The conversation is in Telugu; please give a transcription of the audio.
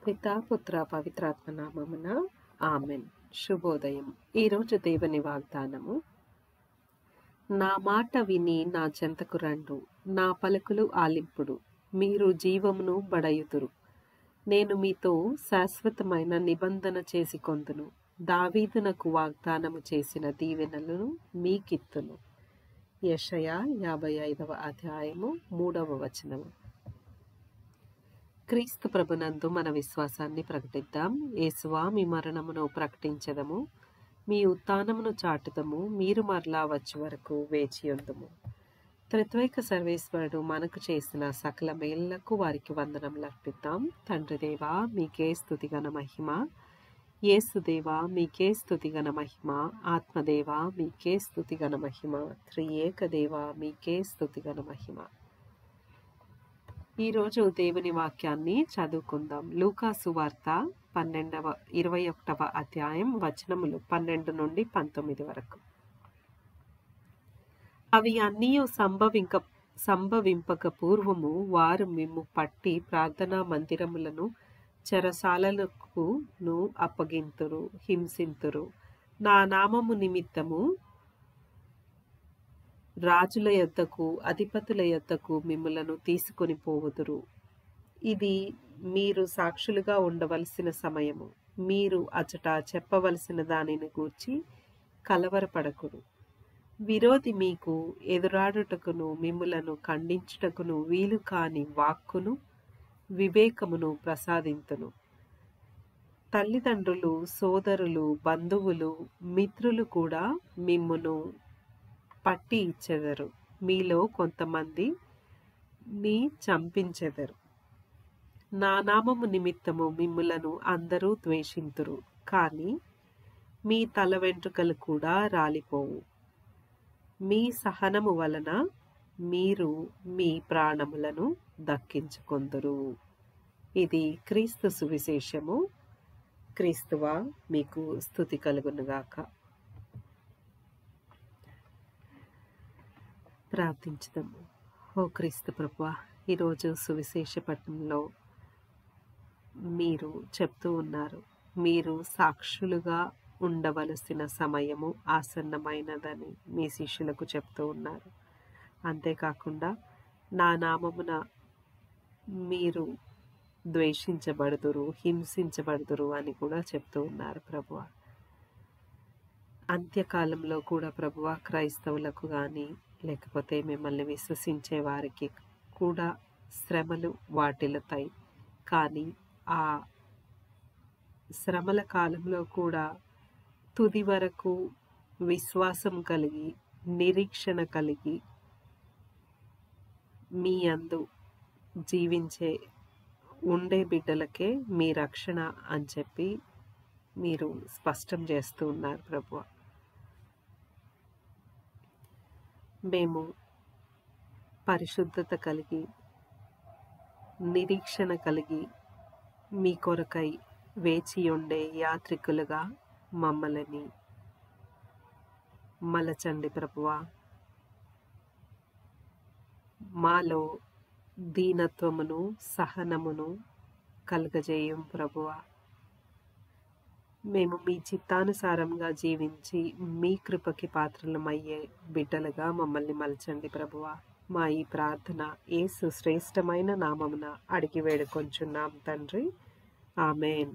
పితా పుత్ర పవిత్రాత్మ నామమున ఆమెన్. శుభోదయం. ఈరోజు దేవుని వాగ్దానము. నా మాట విని నా చెంతకు రండు, నా పలుకులు ఆలింపుడు, మీరు జీవమును బడయుదురు. నేను మీతో శాశ్వతమైన నిబంధన చేసి కొందును, దావీదునకు వాగ్దానము చేసిన దీవెనలను మీకిత్తును. యెషయా 55వ అధ్యాయము 3వ వచనము. క్రీస్తు ప్రభునందు మన విశ్వాసాన్ని ప్రకటిద్దాం. యేసువా, మీ మరణమును ప్రకటించదము, మీ ఉత్థానమును చాటుదము, మీరు మరలా వచ్చే వరకు వేచియుందుము. త్రిత్వైక సర్వేశ్వరుడు మనకు చేసిన సకల మేళ్లకు వారికి వందనములు అర్పిద్దాం. తండ్రి దేవా, మీకే స్తుతిగన మహిమ. యేసుదేవా, మీకే స్తుతిగన మహిమ. ఆత్మదేవా, మీకే స్తుతిగన మహిమ. త్రియేక దేవా, మీకే స్తుతిగన మహిమ. ఈరోజు దేవుని వాక్యాన్ని చదువుకుందాం. లూకా సువార్త 21వ అధ్యాయం వచనములు 12 నుండి 19 వరకు. అవి అన్నీ సంభవింపక పూర్వము వారు మిమ్ము పట్టి ప్రార్థనా మందిరములను చెరసాలకును అప్పగింతురు, హింసింతురు. నా నామము నిమిత్తము రాజుల యొద్దకు, అధిపతుల యొద్దకు మిమ్ములను తీసుకొని పోవుదురు. ఇది మీరు సాక్షులుగా ఉండవలసిన సమయము. మీరు అచట చెప్పవలసిన దానిని గూర్చి కలవరపడకుడు. విరోధి మీకు ఎదురాడుటకును మిమ్ములను ఖండించుటకును వీలు కాని వాక్కును వివేకమును ప్రసాదింతును. తల్లిదండ్రులు, సోదరులు, బంధువులు, మిత్రులు కూడా మిమ్మును పట్టి ఇచ్చెదరు. మీలో కొంతమంది నీ చంపించెదరు. నా నామము నిమిత్తము మిమ్ములను అందరూ ద్వేషింతురు, కానీ మీ తల వెంట్రుకలు కూడా రాలిపోవు. మీ సహనము వలన మీరు మీ ప్రాణములను దక్కించుకొందురు. ఇది క్రీస్తు సువిశేషము. క్రీస్తువా, మీకు స్తుతి కలుగునుగాక. ప్రార్థించుదాము. ఓ క్రీస్తు ప్రభువా, ఈరోజు సువిశేష పట్టణంలో మీరు చెప్తూ ఉన్నారు, మీరు సాక్షులుగా ఉండవలసిన సమయము ఆసన్నమైనదని మీ శిష్యులకు చెప్తూ ఉన్నారు. అంతేకాకుండా నా నామమున మీరు ద్వేషించబడుదురు, హింసించబడుదురు అని కూడా చెప్తూ ఉన్నారు ప్రభువా. అంత్యకాలంలో కూడా ప్రభువా, క్రైస్తవులకు కానీ లేకపోతే మిమ్మల్ని విశ్వసించే వారికి కూడా శ్రమలు వాటిల్లుతాయి. కానీ ఆ శ్రమల కాలంలో కూడా తుది వరకు విశ్వాసం కలిగి, నిరీక్షణ కలిగి మీ యందు జీవించే ఉండే బిడ్డలకే మీ రక్షణ అని చెప్పి మీరు స్పష్టం చేస్తూ ఉన్నారు ప్రభువా. మేము పరిశుద్ధత కలిగి, నిరీక్షణ కలిగి మీ కొరకై వేచి ఉండే యాత్రికులుగా మమ్మల్ని మలచండి ప్రభువా. మాలో దీనత్వమును, సహనమును కలుగజేయం ప్రభువా. మేము మీ చిత్తానుసారంగా జీవించి మీ కృపకి పాత్రలమయ్యే బిడ్డలుగా మమ్మల్ని మలచండి ప్రభువా. మా ఈ ప్రార్థన యేసు శ్రేష్టమైన నామమున అడిగి వేడుకొంచున్నాం తండ్రి. ఆమెన్.